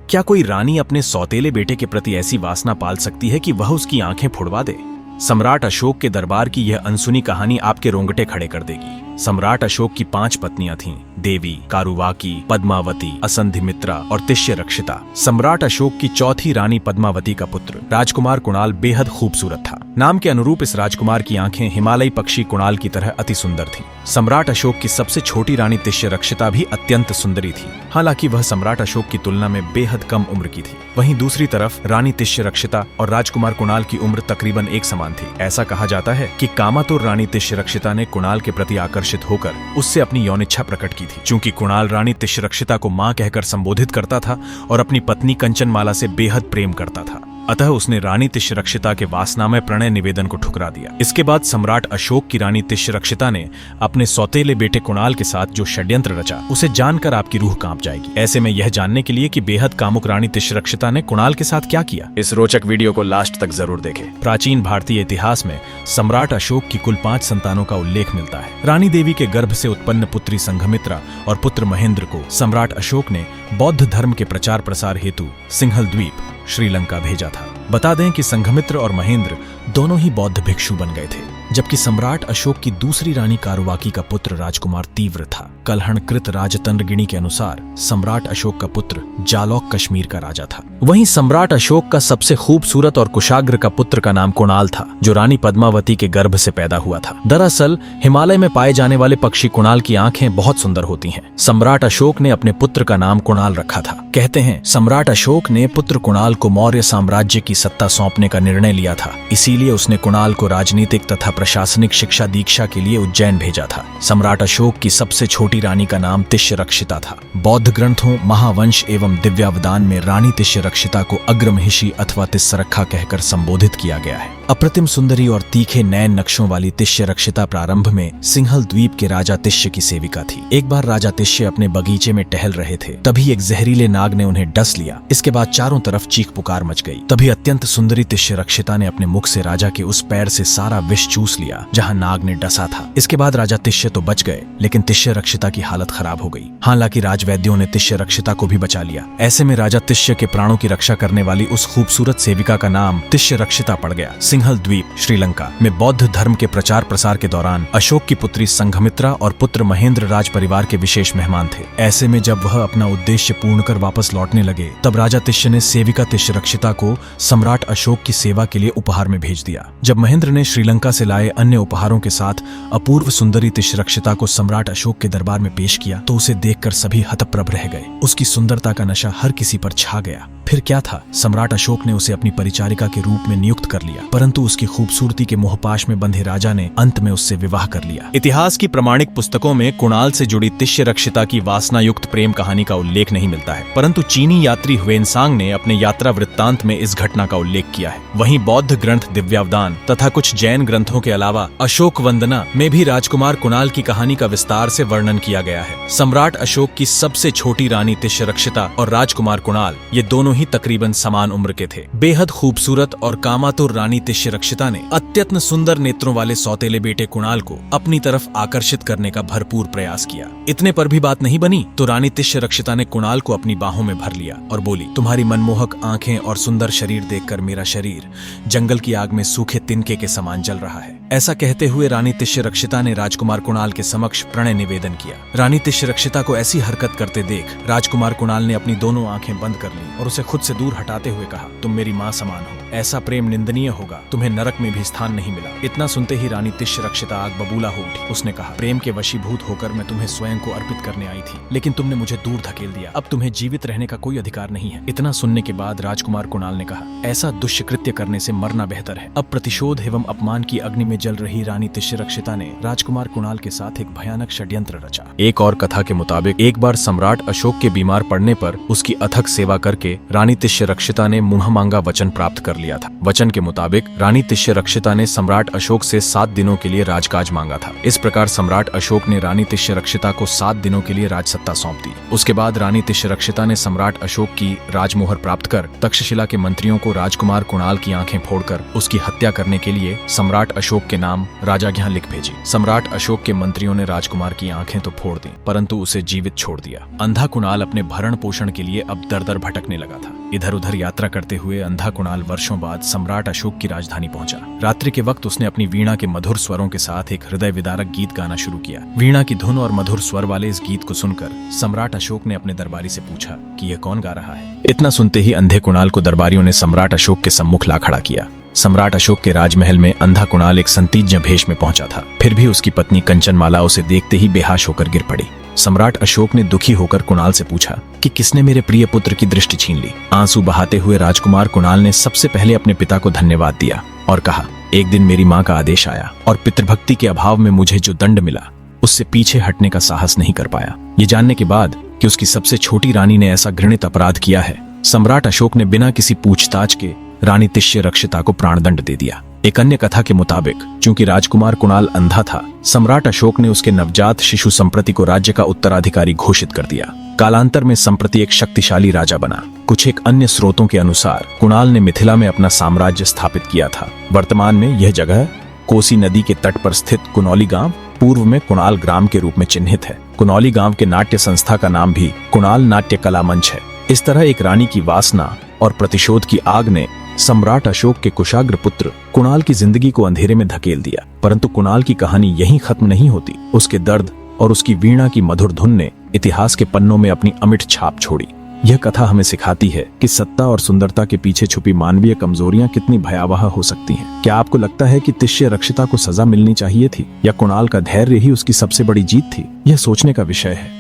क्या कोई रानी अपने सौतेले बेटे के प्रति ऐसी वासना पाल सकती है कि वह उसकी आंखें फुड़वा दे? सम्राट अशोक के दरबार की यह अनसुनी कहानी आपके रोंगटे खड़े कर देगी। सम्राट अशोक की 5 पत्नियां थीं, देवी, कारुवाकी, पद्मावती, असंधिमित्रा और तिष्यरक्षिता। सम्राट अशोक की चौथी रानी पद्मावती का पुत्र राजकुमार कुणाल बेहद खूबसूरत था। नाम के अनुरूप इस राजकुमार की आंखें हिमालयी पक्षी कुणाल की तरह अति सुंदर थीं। सम्राट अशोक की सबसे छोटी रानी तिष्यरक्षिता भी अत्यंत सुंदरी थी, हालांकि वह सम्राट अशोक की तुलना में बेहद कम उम्र की थी। वहीं दूसरी तरफ रानी तिष्यरक्षिता और राजकुमार कुणाल की उम्र तकरीबन एक समान थी। ऐसा कहा जाता है कि कामातुर रानी तिष्यरक्षिता ने कुणाल के प्रति आकर्षित होकर उससे अपनी यौनिच्छा प्रकट की थी। चूंकि कुणाल रानी तिष्यरक्षिता को मां कहकर संबोधित करता था और अपनी पत्नी कंचनमाला से बेहद प्रेम करता था, अतः उसने रानी तिष्यरक्षिता के वासनामय प्रणय निवेदन को ठुकरा दिया। इसके बाद सम्राट अशोक की रानी तिष्यरक्षिता ने अपने सौतेले बेटे कुणाल के साथ जो षड्यंत्र रचा, उसे जानकर आपकी रूह कांप जाएगी। ऐसे में यह जानने के लिए कि बेहद कामुक रानी तिष्यरक्षिता ने कुणाल के साथ क्या किया, इस रोचक वीडियो को लास्ट तक जरूर देखें। प्राचीन भारतीय इतिहास में सम्राट अशोक की कुल 5 संतानों का उल्लेख मिलता है। रानी देवी के गर्भ से उत्पन्न पुत्री संघमित्रा और पुत्र महेंद्र को सम्राट अशोक ने बौद्ध धर्म के प्रचार प्रसार हेतु सिंहल द्वीप श्रीलंका भेजा था। बता दें कि संघमित्र और महेंद्र दोनों ही बौद्ध भिक्षु बन गए थे, जबकि सम्राट अशोक की दूसरी रानी कारुवाकी का पुत्र राजकुमार तीव्र था। कलहणकृत राजतंत्रगिणी के अनुसार सम्राट अशोक का पुत्र जालौक कश्मीर का राजा था। वहीं सम्राट अशोक का सबसे खूबसूरत और कुशाग्र का पुत्र का नाम कुणाल था, जो रानी पद्मावती के गर्भ से पैदा हुआ था। दरअसल हिमालय में पाए जाने वाले पक्षी कुणाल की आंखें बहुत सुंदर होती हैं। सम्राट अशोक ने अपने पुत्र का नाम कुणाल रखा था। कहते हैं सम्राट अशोक ने पुत्र कुणाल को मौर्य साम्राज्य की सत्ता सौंपने का निर्णय लिया था, इसीलिए उसने कुणाल को राजनीतिक तथा प्रशासनिक शिक्षा दीक्षा के लिए उज्जैन भेजा था। सम्राट अशोक की सबसे छोटी रानी का नाम तिष्यरक्षिता था। बौद्ध ग्रंथों, महावंश एवं दिव्यावदान में रानी तिष्यरक्षिता को अग्रमहिषी अथवा तिस्सरखा कहकर संबोधित किया गया है। अप्रतिम सुंदरी और तीखे नयन नक्शों वाली तिष्यरक्षिता प्रारंभ में सिंहल द्वीप के राजा तिष्य की सेविका थी। एक बार राजा तिष्य अपने बगीचे में टहल रहे थे, तभी एक जहरीले नाग ने उन्हें डस लिया। इसके बाद चारों तरफ चीख पुकार मच गई। तभी अत्यंत सुंदरी तिष्यरक्षिता ने अपने मुख से राजा के उस पैर से सारा विष चूस लिया जहां नाग ने डसा था। इसके बाद राजा तिष्य तो बच गए, लेकिन तिष्यरक्षिता की हालत खराब हो गई। हालांकि राजवैद्यों ने तिष्यरक्षिता को भी बचा लिया। ऐसे में राजा तिष्य के प्राणों की रक्षा करने वाली उस खूबसूरत सेविका का नाम तिष्यरक्षिता पड़ गया। सिंहल द्वीप श्रीलंका में बौद्ध धर्म के प्रचार प्रसार के दौरान अशोक की पुत्री संघमित्रा और पुत्र महेंद्र राज परिवार के विशेष मेहमान थे। ऐसे में जब वह अपना उद्देश्य पूर्ण कर वापस लौटने लगे, तब राजा तिष्य ने सेविका तिष्यरक्षिता को सम्राट अशोक की सेवा के लिए उपहार में भेज दिया। जब महेंद्र ने श्रीलंका से लाए अन्य उपहारों के साथ अपूर्व सुंदरी तिष्यरक्षिता को सम्राट अशोक के दरबार में पेश किया, तो उसे देखकर सभी हतप्रभ रह गए। उसकी सुंदरता का नशा हर किसी पर छा गया। फिर क्या था, सम्राट अशोक ने उसे अपनी परिचारिका के रूप में नियुक्त कर लिया, परंतु उसकी खूबसूरती के मोहपाश में बंधे राजा ने अंत में उससे विवाह कर लिया। इतिहास की प्रमाणिक पुस्तकों में कुणाल से जुड़ी तिष्यरक्षिता की वासना युक्त प्रेम कहानी का उल्लेख नहीं मिलता है, परंतु चीनी यात्री ह्वेनसांग ने अपने यात्रा वृत्तांत में इस घटना का उल्लेख किया है। वहीं बौद्ध ग्रंथ दिव्यावदान तथा कुछ जैन ग्रंथों के अलावा अशोक वंदना में भी राजकुमार कुणाल की कहानी का विस्तार से वर्णन किया गया है। सम्राट अशोक की सबसे छोटी रानी तिष्यरक्षिता और राजकुमार कुणाल, ये दोनों ही तकरीबन समान उम्र के थे। बेहद खूबसूरत और कामातुर रानी तिष्यरक्षिता ने अत्यंत सुंदर नेत्रों वाले सौतेले बेटे कुणाल को अपनी तरफ आकर्षित करने का भरपूर प्रयास किया। इतने पर भी बात नहीं बनी तो रानी तिष्यरक्षिता ने कुणाल को अपनी बाहों में भर लिया और बोली, तुम्हारी मनमोहक आंखें और सुंदर शरीर देखकर मेरा शरीर जंगल की आग में सूखे तिनके के समान जल रहा है। ऐसा कहते हुए रानी तिष्यरक्षिता ने राजकुमार कुणाल के समक्ष प्रणय निवेदन किया। रानी तिष्यरक्षिता को ऐसी हरकत करते देख राजकुमार कुणाल ने अपनी दोनों आंखें बंद कर ली और उसे खुद से दूर हटाते हुए कहा, तुम मेरी मां समान हो। ऐसा प्रेम निंदनीय होगा, तुम्हें नरक में भी स्थान नहीं मिला। इतना सुनते ही रानी तिष्यरक्षिता आग बबूला हो उठी। उसने कहा, प्रेम के वशीभूत होकर मैं तुम्हें स्वयं को अर्पित करने आई थी, लेकिन तुमने मुझे दूर धकेल दिया। अब तुम्हें जीवित रहने का कोई अधिकार नहीं है। इतना सुनने के बाद राजकुमार कुणाल ने कहा, ऐसा दुष्कृत्य करने से मरना बेहतर है। अब प्रतिशोध एवं अपमान की अग्नि में जल रही रानी तिष्यरक्षिता ने राजकुमार कुणाल के साथ एक भयानक षड्यंत्र रचा। एक और कथा के मुताबिक एक बार सम्राट अशोक के बीमार पड़ने पर उसकी अथक सेवा करके रानी तिष्यरक्षिता ने मुंह मांगा वचन प्राप्त कर लिया था। वचन के मुताबिक रानी तिष्यरक्षिता ने सम्राट अशोक से 7 दिनों के लिए राजकाज मांगा था। इस प्रकार सम्राट अशोक ने रानी तिष्यरक्षिता को 7 दिनों के लिए राजसत्ता सौंप दी। उसके बाद रानी तिष्यरक्षिता ने सम्राट अशोक की राजमोहर प्राप्त कर तक्षशिला के मंत्रियों को राजकुमार कुणाल की आंखें फोड़कर उसकी हत्या करने के लिए सम्राट अशोक के नाम राजाज्ञा लिख भेजी। सम्राट अशोक के मंत्रियों ने राजकुमार की आंखें तो फोड़ दी, परंतु उसे जीवित छोड़ दिया। अंधा कुणाल अपने भरण पोषण के लिए अब दर दर भटकने लगा था। इधर उधर यात्रा करते हुए अंधा कुणाल वर्षों बाद सम्राट अशोक की राजधानी पहुंचा। रात्रि के वक्त उसने अपनी वीणा के मधुर स्वरों के साथ एक हृदय विदारक गीत गाना शुरू किया। वीणा की धुन और मधुर स्वर वाले इस गीत को सुनकर सम्राट अशोक ने अपने दरबारी से पूछा कि यह कौन गा रहा है। इतना सुनते ही अंधे कुणाल को दरबारियों ने सम्राट अशोक के सम्मुख ला खड़ा किया। सम्राट अशोक के राजमहल में अंधा कुणाल एक संतीज्ञ भेष में पहुंचा था। फिर भी उसकी पत्नी कंचनमाला उसे देखते ही बेहोश होकर गिर पड़ी। सम्राट अशोक ने दुखी होकर कुणाल से पूछा कि किसने मेरे प्रिय पुत्र की दृष्टि छीन ली। आंसू बहाते हुए राजकुमार कुणाल ने सबसे पहले अपने पिता को धन्यवाद दिया और कहा, एक दिन मेरी माँ का आदेश आया और पितृभक्ति के अभाव में मुझे जो दंड मिला उससे पीछे हटने का साहस नहीं कर पाया। ये जानने के बाद कि उसकी सबसे छोटी रानी ने ऐसा घृणित अपराध किया है, सम्राट अशोक ने बिना किसी पूछताछ के रानी तिष्यरक्षिता को प्राणदंड दे दिया। एक अन्य कथा के मुताबिक चूंकि राजकुमार कुणाल अंधा था, सम्राट अशोक ने उसके नवजात शिशु संप्रति को राज्य का उत्तराधिकारी घोषित कर दिया। कालांतर में संप्रति एक शक्तिशाली राजा बना। कुछ एक अन्य स्रोतों के अनुसार कुणाल ने मिथिला में अपना साम्राज्य स्थापित किया था। वर्तमान में यह जगह कोसी नदी के तट पर स्थित कुनौली गांव पूर्व में कुणाल ग्राम के रूप में चिन्हित है। कुनौली गांव के नाट्य संस्था का नाम भी कुणाल नाट्य कला मंच है। इस तरह एक रानी की वासना और प्रतिशोध की आग ने सम्राट अशोक के कुशाग्र पुत्र कुणाल की जिंदगी को अंधेरे में धकेल दिया। परंतु कुणाल की कहानी यहीं खत्म नहीं होती। उसके दर्द और उसकी वीणा की मधुर धुन ने इतिहास के पन्नों में अपनी अमिट छाप छोड़ी। यह कथा हमें सिखाती है कि सत्ता और सुंदरता के पीछे छुपी मानवीय कमजोरियां कितनी भयावह हो सकती हैं। क्या आपको लगता है कि तिष्यरक्षिता को सजा मिलनी चाहिए थी या कुणाल का धैर्य ही उसकी सबसे बड़ी जीत थी? यह सोचने का विषय है।